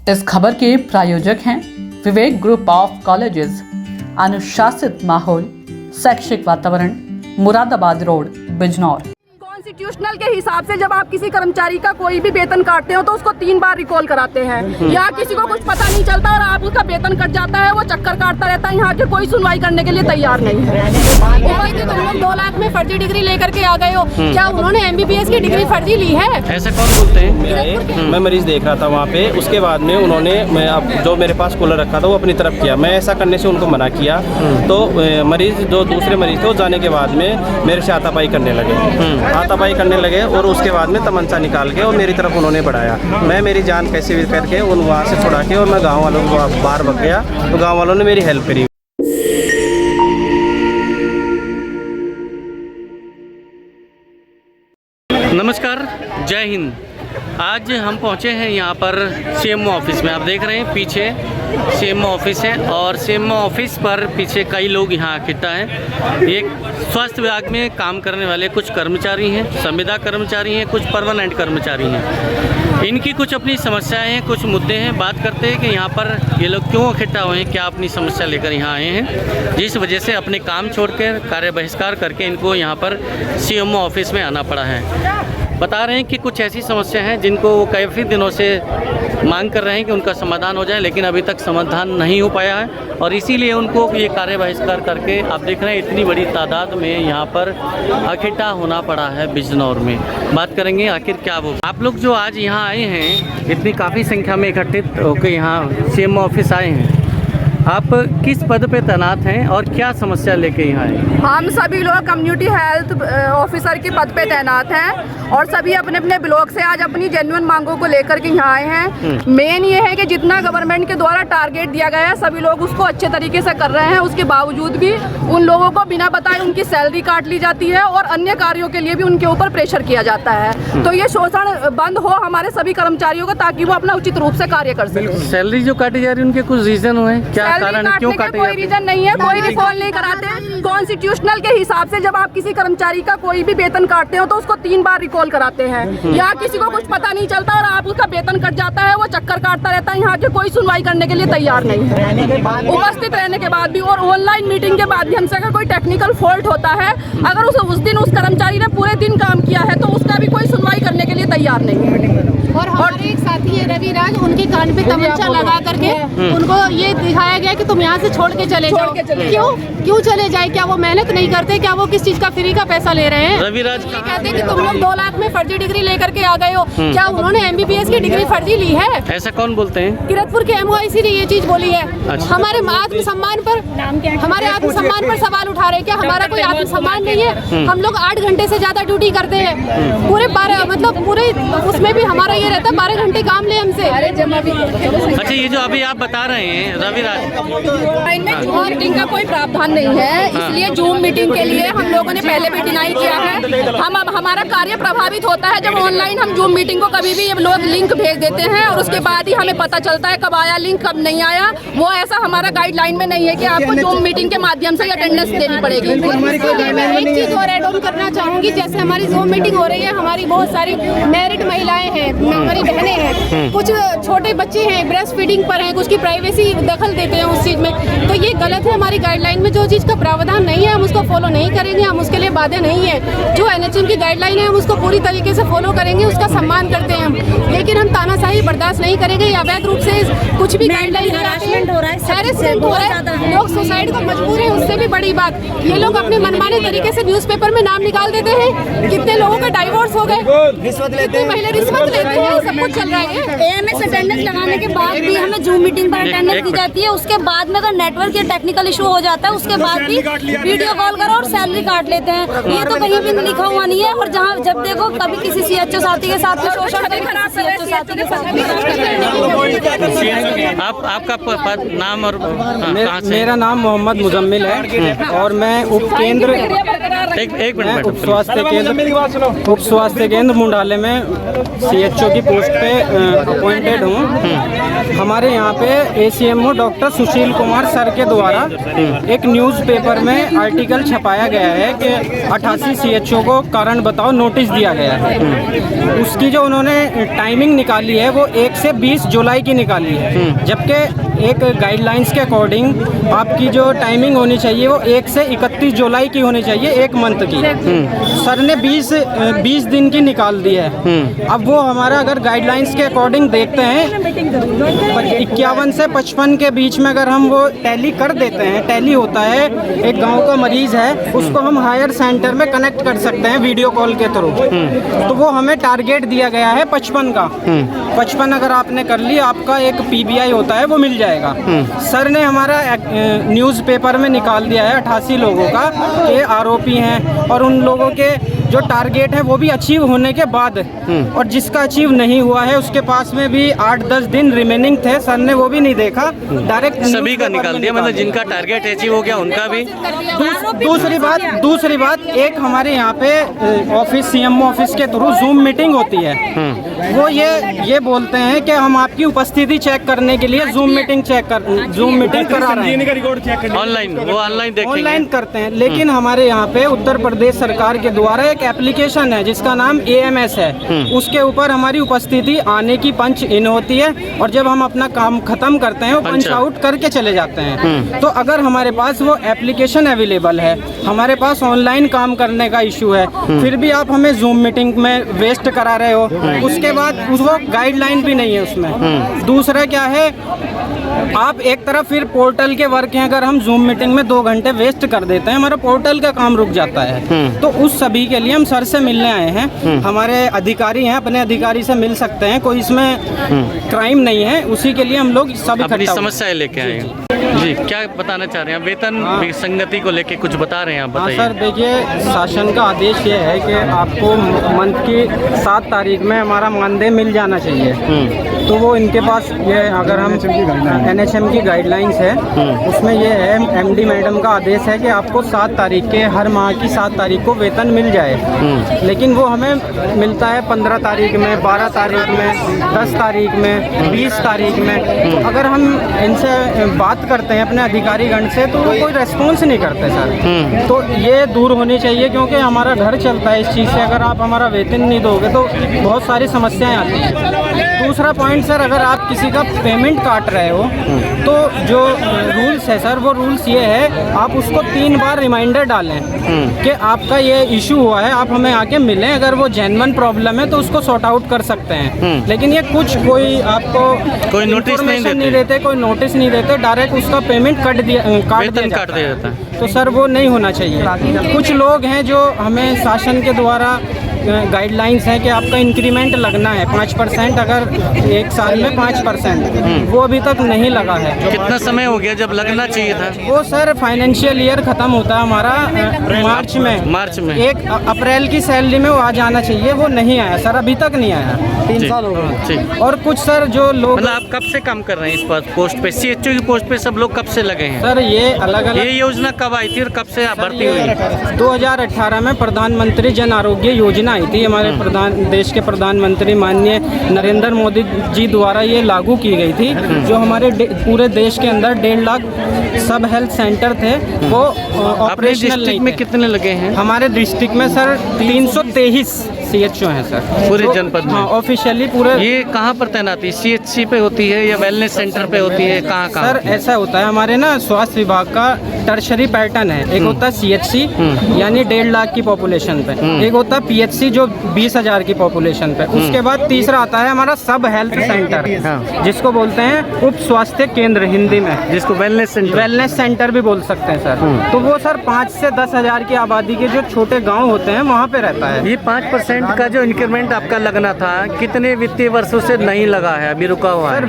इस खबर के प्रायोजक हैं विवेक ग्रुप ऑफ कॉलेजेस, अनुशासित माहौल, शैक्षिक वातावरण, मुरादाबाद रोड, बिजनौर। कॉन्स्टिट्यूशनल के हिसाब से जब आप किसी कर्मचारी का कोई भी वेतन काटते हो तो उसको 3 बार रिकॉल कराते हैं। यहाँ किसी को कुछ पता नहीं चलता और आप उसका वेतन कट जाता है, वो चक्कर काटता रहता है। यहाँ के कोई सुनवाई करने के लिए तैयार नहीं है। तुम लोग 2 लाख में फर्जी डिग्री लेकर के आ गए हो, क्या उन्होंने MBBS की डिग्री फर्जी ली है? ऐसा कौन बोलते हैं? मैं मरीज देख रहा था वहाँ पे, उसके बाद में उन्होंने जो मेरे पास कूलर रखा था वो अपनी तरफ किया। मैं ऐसा करने से उनको मना किया तो मरीज जो दूसरे मरीज थे वो जाने के बाद में मेरे से हाथापाई करने लगे करने लगे और उसके बाद में तमंचा निकाल के और मेरी तरफ उन्होंने बढ़ाया। मैं मेरी जान कैसे भी करके उन वहाँ से छुड़ा के और मैं गांव वालों को बाहर भग गया तो गांव वालों ने मेरी हेल्प करी। नमस्कार, जय हिंद। आज हम पहुंचे हैं यहाँ पर CMO ऑफिस में। आप देख रहे हैं पीछे CMO ऑफिस है और CMO ऑफिस पर पीछे कई लोग यहाँ इकट्ठा हैं। एक स्वास्थ्य विभाग में काम करने वाले कुछ कर्मचारी हैं, संविदा कर्मचारी हैं, कुछ परमानेंट कर्मचारी हैं। इनकी कुछ अपनी समस्याएं हैं, कुछ मुद्दे हैं। बात करते हैं कि यहाँ पर ये लोग क्यों इकट्ठा हुए हैं, क्या अपनी समस्या लेकर यहाँ आए हैं, जिस वजह से अपने काम छोड़कर कार्य बहिष्कार करके इनको यहाँ पर CMO ऑफिस में आना पड़ा है। बता रहे हैं कि कुछ ऐसी समस्या हैं जिनको वो काफ़ी दिनों से मांग कर रहे हैं कि उनका समाधान हो जाए, लेकिन अभी तक समाधान नहीं हो पाया है और इसीलिए उनको ये कार्य बहिष्कार करके आप देख रहे हैं इतनी बड़ी तादाद में यहाँ पर इकट्ठा होना पड़ा है बिजनौर में। बात करेंगे आखिर क्या वो आप लोग जो आज यहाँ आए हैं, इतनी काफ़ी संख्या में इकट्ठित होकर यहाँ CMO ऑफिस आए हैं, आप किस पद पे तैनात हैं और क्या समस्या लेके यहाँ आए? हम सभी लोग कम्युनिटी हेल्थ ऑफिसर के पद पे तैनात हैं और सभी अपने अपने ब्लॉक से आज अपनी जेन्युइन मांगों को लेकर के यहाँ आए हैं। मेन ये है कि जितना गवर्नमेंट के द्वारा टारगेट दिया गया है सभी लोग उसको अच्छे तरीके से कर रहे हैं। उसके बावजूद भी उन लोगों को बिना बताए उनकी सैलरी काट ली जाती है और अन्य कार्यों के लिए भी उनके ऊपर प्रेशर किया जाता है। तो ये शोषण बंद हो हमारे सभी कर्मचारियों को, ताकि वो अपना उचित रूप से कार्य कर सकें। सैलरी जो काटी जा रही है उनके कुछ रीजन हुए, क्या कारण है, क्यों काटे? कोई रीजन नहीं है, कोई रिकॉल नहीं कराते। कॉन्स्टिट्यूशनल के हिसाब से जब आप किसी कर्मचारी का कोई भी वेतन काटते हो तो उसको 3 बार रिकॉल कराते हैं। यहाँ किसी को कुछ पता नहीं चलता और आप उसका वेतन कट जाता है, वो चक्कर काटता रहता है। यहाँ के कोई सुनवाई करने के लिए तैयार नहीं है, उपस्थित रहने के बाद भी। और ऑनलाइन मीटिंग के माध्यम से अगर कोई टेक्निकल फॉल्ट होता है, अगर उस दिन उस कर्मचारी ने पूरे दिन काम किया है तो उसका भी कोई सुनवाई करने के लिए तैयार नहीं है। और हमारे एक साथी है रविराज, उनके कान पे तमंचा लगा करके उनको ये दिखाया गया कि तुम यहाँ से छोड़ के चले जाओ। क्यों चले जाए? क्या वो मेहनत नहीं करते? क्या वो किस चीज का फ्री का पैसा ले रहे हैं? रविराज ये कहते हैं कि तुम लोग 2 लाख में फर्जी डिग्री लेकर के आ गए हो, क्या उन्होंने MBBS की डिग्री फर्जी ली है? ऐसा कौन बोलते हैं? किरतपुर के MOIC ने ये चीज बोली है। अच्छा। हमारे आत्मसम्मान पर सवाल उठा रहे हैं। क्या हमारा कोई आत्मसम्मान नहीं है? हम लोग 8 घंटे से ज्यादा ड्यूटी करते हैं, पूरे 12 मतलब पूरे उसमें भी हमारा ये रहता है 12 घंटे काम ले हमसे। अच्छा, ये जो अभी आप बता रहे हैं रविराज, जूम मीटिंग का कोई प्रावधान नहीं है, इसलिए जूम मीटिंग के लिए हम लोगों ने पहले भी डिनाई किया है। हमारा कार्य प्रभावित होता है जब ऑनलाइन हम जूम मीटिंग को कभी भी लोग लिंक भेज देते हैं और उसके बाद ही हमें पता चलता है कब आया लिंक, कब नहीं आया। वो ऐसा हमारा गाइडलाइन में नहीं है कि आपको जूम मीटिंग के माध्यम से अटेंडेंस देनी पड़ेगी। एक चीज और ऐड ऑन करना चाहूंगी, जैसे हमारी जूम मीटिंग हो रही है, हमारी बहुत सारी मैरिड महिलाएं हैं, हमारी बहनें हैं, कुछ छोटे बच्चे हैं, ब्रेस्ट फीडिंग पर हैं, कुछ की प्राइवेसी दखल देते हैं उस चीज में। तो ये गलत है। हमारी गाइडलाइन में जो चीज का प्रावधान नहीं है हम उसको फॉलो नहीं करेंगे, हम उसके लिए बाध्य नहीं है। जो NHM की गाइडलाइन है हम उसको पूरी तरीके से फॉलो करेंगे, उसका सम्मान करते हैं हम, लेकिन हम तानाशाही बर्दाश्त नहीं करेंगे। अवैध रूप से कुछ भी गाइडलाइन हैरेसमेंट हो रहा है, लोग सुसाइड को मजबूर है। उससे भी बड़ी बात, ये लोग अपने मनमाने तरीके से न्यूज़पेपर में नाम निकाल देते हैं। कितने लोगों का डाइवोर्स हो गए, कितनी महिला रिश्वत लेते हैं, सब कुछ चल रहा है। AMS अटेंडेंस लगाने के बाद भी हमें जूम मीटिंग पर अटेंडेंस दी जाती है। उसके बाद में अगर नेटवर्क या टेक्निकल इशू हो जाता है उसके बाद भी वीडियो कॉल करो और सैलरी काट लेते हैं। ये तो कहीं भी लिखा हुआ नहीं है। और जहाँ जब देखो कभी किसी CHO साथी के साथ में शोषण, CHO साथी के साथ आपका पद, नाम और मेरा नाम मोहम्मद मुजम्मिल है और मैं उपकेंद्र एक मैं मिनट उप स्वास्थ्य केंद्र मुंडाले में CHO की पोस्ट पे अपॉइंटेड हूँ। हमारे यहाँ पे ACMO doctor Sushil Kumar sir के द्वारा एक न्यूज़पेपर में आर्टिकल छपाया गया है कि 88 CHO को कारण बताओ नोटिस दिया गया है। उसकी जो उन्होंने टाइमिंग निकाली है वो 1 से 20 जुलाई की निकाली है, जबकि एक गाइडलाइंस के अकॉर्डिंग आपकी जो टाइमिंग होनी चाहिए वो 1 से 31 जुलाई की होनी चाहिए, एक मंथ की। सर ने 20 दिन की निकाल दी है। अब वो हमारा अगर गाइडलाइंस के अकॉर्डिंग देखते हैं 51 से 55 के बीच में अगर हम वो टैली कर देते हैं, टैली होता है एक गांव का मरीज़ है उसको हम हायर सेंटर में कनेक्ट कर सकते हैं वीडियो कॉल के थ्रू। तो वो हमें टारगेट दिया गया है 55 का। 55 अगर आपने कर लिया आपका एक PBI होता है वो मिल जाएगा। सर ने हमारा न्यूज़पेपर में निकाल दिया है 88 लोगों का ये आरोपी हैं, और उन लोगों के जो टारगेट है वो भी अचीव होने के बाद, और जिसका अचीव नहीं हुआ है उसके पास में भी 8-10 दिन रिमेनिंग थे। सर ने वो भी नहीं देखा, डायरेक्ट सभी का निकाल दिया, मतलब जिनका टारगेट अचीव हो गया उनका भी। दूसरी बात एक हमारे यहाँ पे ऑफिस CMO ऑफिस के थ्रू जूम मीटिंग होती है। वो ये बोलते हैं कि हम आपकी उपस्थिति चेक करने के लिए जूम मीटिंग करा रहे हैं। ऑनलाइन करते हैं, लेकिन हमारे यहाँ पे उत्तर प्रदेश सरकार के द्वारा एक एप्लीकेशन है जिसका नाम AMS है। उसके ऊपर हमारी उपस्थिति आने की पंच इन होती है, और जब हम अपना काम खत्म करते हैं वो पंच आउट करके चले जाते हैं। तो अगर हमारे पास वो एप्लीकेशन अवेलेबल है, हमारे पास ऑनलाइन काम करने का इशू है, फिर भी आप हमें जूम मीटिंग में वेस्ट करा रहे हो। उसके बाद वो गाइडलाइन भी नहीं है उसमें। दूसरा क्या है, आप एक तरफ फिर पोर्टल के वर्क हैं, अगर हम जूम मीटिंग में 2 घंटे वेस्ट कर देते हैं हमारा पोर्टल का काम रुक जाता है। तो उस सभी के लिए हम सर से मिलने आए हैं। हमारे अधिकारी हैं, अपने अधिकारी से मिल सकते हैं, कोई इसमें क्राइम नहीं है। उसी के लिए हम लोग सब अपनी इकट्ठा समस्याएं लेके आए हैं। जी, क्या बताना चाह रहे हैं? वेतन विसंगति को लेके कुछ बता रहे हैं आप, बताइए। सर देखिए, शासन का आदेश ये है कि आपको मंथ की 7 तारीख में हमारा मानदेय मिल जाना चाहिए। तो वो इनके पास ये अगर हम NHM की गाइडलाइंस है उसमें ये है, MD मैडम का आदेश है कि आपको 7 तारीख के हर माह की 7 तारीख को वेतन मिल जाए। लेकिन वो हमें मिलता है 15 तारीख में, 12 तारीख में, 10 तारीख में, 20 तारीख में। तो अगर हम इनसे बात करते हैं अपने अधिकारीगण से तो वो कोई रेस्पॉन्स नहीं करते सर। तो ये दूर होनी चाहिए, क्योंकि हमारा घर चलता है इस चीज़ से। अगर आप हमारा वेतन नहीं दोगे तो बहुत सारी समस्याएं आती हैं। दूसरा पॉइंट सर, अगर आप किसी का पेमेंट काट रहे हो तो जो रूल्स है सर, वो रूल्स ये है आप उसको 3 बार रिमाइंडर डालें कि आपका ये इशू हुआ है, आप हमें आके मिलें। अगर वो जेन्युइन प्रॉब्लम है तो उसको सॉर्ट आउट कर सकते हैं। लेकिन ये कोई आपको कोई नोटिस नहीं देते, कोई नोटिस नहीं देते, डायरेक्ट उसका पेमेंट काट दिया जाता है। तो सर वो नहीं होना चाहिए। कुछ लोग हैं जो हमें शासन के द्वारा गाइडलाइंस हैं कि आपका इंक्रीमेंट लगना है 5%, अगर एक साल में 5%, वो अभी तक नहीं लगा है। कितना समय हो गया जब लगना चाहिए था? वो सर फाइनेंशियल ईयर खत्म होता है हमारा मार्च में। 1 अप्रैल की सैलरी में वो आ जाना चाहिए, वो नहीं आया सर, अभी तक नहीं आया। 3 साल हो गए। और कुछ सर जो लोग, मतलब आप कब से काम कर रहे हैं इस पोस्ट पे, CHO की पोस्ट पे सब लोग कब से लगे हैं? सर ये अलग ये योजना कब आई थी और कब से भर्ती हुई? 2018 में प्रधानमंत्री जन आरोग्य योजना आई थी। हमारे देश के प्रधानमंत्री माननीय नरेंद्र मोदी जी द्वारा ये लागू की गई थी। जो हमारे पूरे देश के अंदर 1.5 लाख सब हेल्थ सेंटर थे वो ऑपरेशनल नहीं थे। में कितने लगे हैं? हमारे डिस्ट्रिक्ट में सर 323 CHO हैं सर, पूरे जनपद में। हाँ, ऑफिशियली पूरे। ये कहाँ पर तैनाती CHC पे होती है या वेलनेस सेंटर पे होती है, कहाँ? सर ऐसा होता है हमारे ना स्वास्थ्य विभाग का टर्शरी पैटर्न है। एक होता है CHC यानी 1.5 लाख की पॉपुलेशन पे, एक होता है PHC जो 20,000 की पॉपुलेशन पे, उसके बाद तीसरा आता है हमारा सब हेल्थ सेंटर, जिसको बोलते हैं उप स्वास्थ्य केंद्र हिंदी में, जिसको वेलनेस सेंटर भी बोल सकते हैं सर। तो वो सर 5 से 10,000 की आबादी के जो छोटे गाँव होते हैं वहाँ पे रहता है। ये 5% का जो इंक्रीमेंट आपका लगना था कितने वित्तीय वर्षों से नहीं लगा है, अभी रुका हुआ है? सर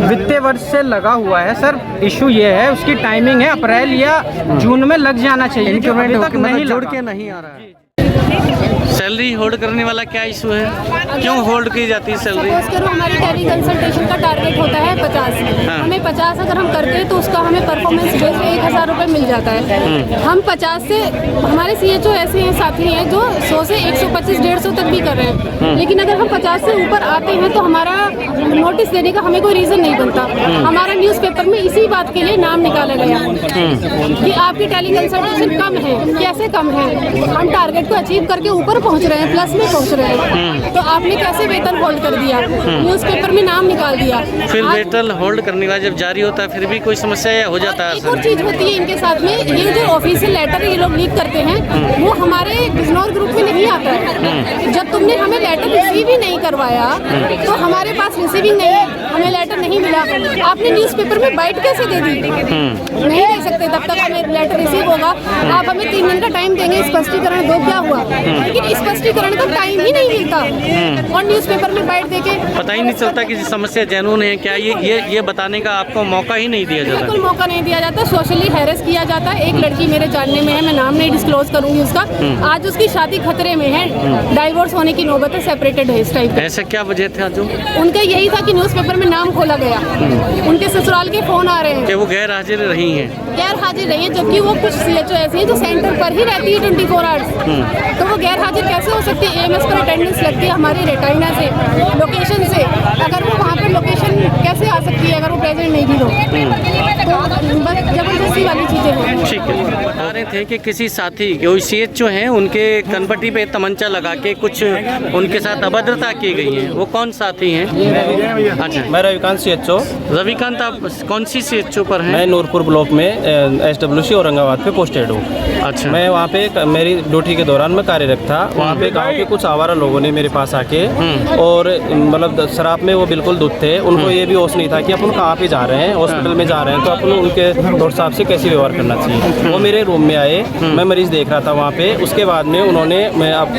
वित्तीय वर्ष से लगा हुआ है सर। इशू ये है उसकी टाइमिंग है अप्रैल या जून में लग जाना चाहिए, इंक्रीमेंट तक नहीं जुड़ के नहीं आ रहा है। सैलरी होल्ड करने वाला क्या इशू है, क्यों होल्ड की जाती है सैलरी? सपोज करो हमारी टेली कंसल्टेशन का टारगेट होता है 50, हाँ। हमें 50 अगर हम करते हैं तो उसका हमें परफॉर्मेंस बेस पे 1000 रुपये मिल जाता है। हम 50 से, हमारे CHO ऐसे हैं साथी हैं जो 100 से 125 150 तक भी कर रहे हैं, लेकिन अगर हम 50 से ऊपर आते हैं तो हमारा नोटिस देने का हमें कोई रीज़न नहीं बनता। हमारा न्यूज़पेपर में इसी बात के लिए नाम निकाला गया कि आपकी टेली कंसल्टेशन कम है। कैसे कम है? हम टारगेट को अचीव करके ऊपर पहुंच रहे हैं, प्लस में पहुंच रहे हैं, तो आपने कैसे वेतन होल्ड कर दिया, न्यूज़पेपर में नाम निकाल दिया। फिर वेतन होल्ड करने का जब जारी होता है फिर भी कोई समस्या या हो जाता है? एक और चीज होती है इनके साथ में, ये जो ऑफिशियल लेटर ये लोग लीक करते हैं वो हमारे बिजनौर ग्रुप में नहीं आता है। जब तुमने हमें लेटर रिसीव ही नहीं करवाया तो हमारे पास रिसीविंग नहीं है, हमें लेटर नहीं मिला, आपने न्यूज़पेपर में बाइट कैसे दे दी? नहीं दे सकते तब तक हमें लेटर रिसीव होगा। आप हमें 3 दिन का टाइम देंगे स्पष्टीकरण दो, क्या हुआ? लेकिन स्पष्टीकरण का टाइम ही नहीं मिलता और न्यूज़पेपर में बाइट देके पता ही नहीं चलता कि समस्या जेन्युइन है क्या, ये बताने का आपको मौका ही नहीं दिया जाता? बिल्कुल मौका नहीं दिया जाता, सोशली हैरेस किया जाता है। एक लड़की मेरे जानने में है, मैं नाम नहीं डिस्क्लोज करूंगी उसका, आज उसकी शादी खतरे में है, डाइवोर्स होने की नौबत है, सेपरेटेड है इस टाइप का। ऐसा क्या वजह था जो उनका यही था कि न्यूज़पेपर में नाम खोला गया, उनके ससुराल के फोन आ रहे हैं कि वो गैर हाजिर रही हैं? गैर हाजिर रही है, जबकि वो कुछ CHO ऐसी है जो सेंटर पर ही रहती है 24 आवर्स, तो वो गैर हाजिर कैसे हो सकती है? AMS पर अटेंडेंस लगती है हमारी रेटाइना से, लोकेशन से, अगर वो वहाँ पर लोकेशन कैसे आ सकती है अगर वो प्रेजेंट नहीं भी हो? तो बस जबरदस्ती वाली चीज़ें हैं। ठीक है, बता रहे थे कि किसी साथी कोई CHO हैं उनके कनपट्टी पे तमंचा लगा के कुछ उनके साथ अभद्रता की गई है, वो कौन साथी हैं? अच्छा, मैं रविकांत CHO। रविकांत, आप कौन सी CHO पर हैं? मैं नूरपुर ब्लॉक में SWC औरंगाबाद पे पोस्टेड हूँ। अच्छा, मैं वहाँ पे मेरी ड्यूटी के दौरान मैं कार्यरत था। वहाँ पे गांव के कुछ आवारा लोगों ने मेरे पास आके और मतलब शराब में वो बिल्कुल दुध थे, उनको ये भी होश नहीं था कि अपन कहाँ पे जा रहे हैं, हॉस्पिटल में जा रहे हैं तो अपन उनके डॉक्टर साहब से कैसे व्यवहार करना चाहिए। वो मेरे रूम में आए, मैं मरीज़ देख रहा था वहाँ पे, उसके बाद में उन्होंने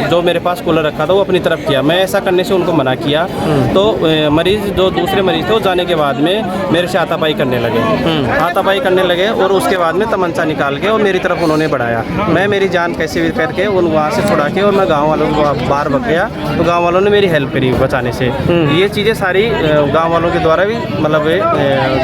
जो मेरे पास कूलर रखा था वो अपनी तरफ किया, मैं ऐसा करने से उनको मना किया, तो मरीज़ जो दूसरे मरीज़ थे वो जाने के बाद में मेरे से हाथापाई करने लगे, हाथापाई करने लगे और उसके बाद में तमंचा निकाल के और मेरी तरफ उन्होंने बढ़ाया। मैं मेरी जान कैसे भी करके उन वहाँ से छुड़ा के और मैं गाँव वालों को बाहर भग गया, तो गाँव वालों ने मेरी हेल्प करी बचाने से। ये चीज़ें सारी गाँव वालों के द्वारा भी मतलब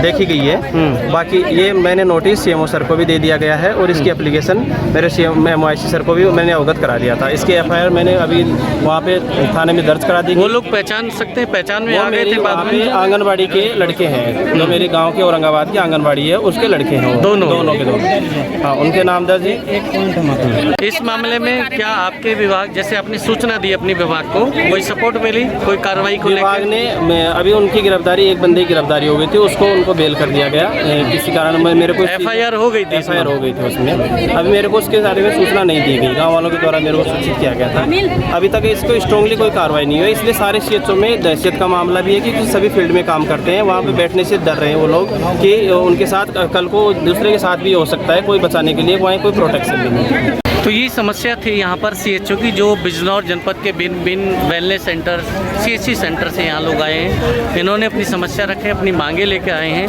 देखी गई है। बाकी ये मैंने नोटिस CMO सर को भी दे दिया गया है और इसकी एप्लीकेशन मेरे MIC सर को भी मैंने अवगत करा दिया था। इसके FIR मैंने अभी वहाँ पे थाने में दर्ज करा दी। वो लोग पहचान सकते हैं, पहचान में आ गए थे बाद में? आंगनबाड़ी के लड़के हैं जो मेरे गांव के औरंगाबाद की आंगनबाड़ी है उसके लड़के हैं, दोनों के दोनों, हाँ उनके नाम दर्ज है। इस मामले में क्या आपके विभाग, जैसे आपने सूचना दी अपनी विभाग को, कोई सपोर्ट मिली, कोई कार्रवाई को विभाग ने अभी उनकी गिरफ्तारी, एक बंदे की गिरफ्तारी हो गई थी, उसको उनको बेल कर दिया गया किसी कारण। मेरे को FIR हो गई थी? FIR हो गई थी उसमें। अभी मेरे को उसके बारे में सूचना नहीं दी गई, गाँव वालों के द्वारा मेरे को सूचित किया गया था। अभी तक इसको स्ट्रांगली कोई कार्रवाई नहीं हुई, इसलिए सारे CHO में दहशत का मामला भी है क्योंकि सभी फील्ड में काम करते हैं, वहाँ पे बैठने से डर रहे हैं वो लोग कि उनके साथ कल को दूसरे के साथ भी हो सकता है, कोई बचाने के लिए वहाँ कोई प्रोटेक्शन नहीं है। तो ये समस्या थी यहाँ पर CHO की, जो बिजनौर जनपद के भिन्न वेलनेस सेंटर, CHC सेंटर से यहाँ लोग आए हैं। इन्होंने अपनी समस्या रखे, अपनी मांगे लेके आए हैं,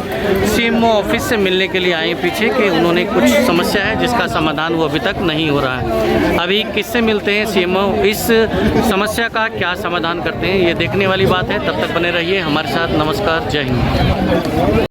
CMO ऑफिस से मिलने के लिए आए हैं पीछे कि उन्होंने कुछ समस्या है जिसका समाधान वो अभी तक नहीं हो रहा है। अभी किससे मिलते हैं CMO, इस समस्या का क्या समाधान करते हैं, ये देखने वाली बात है। तब तक बने रहिए हमारे साथ। नमस्कार, जय हिंद।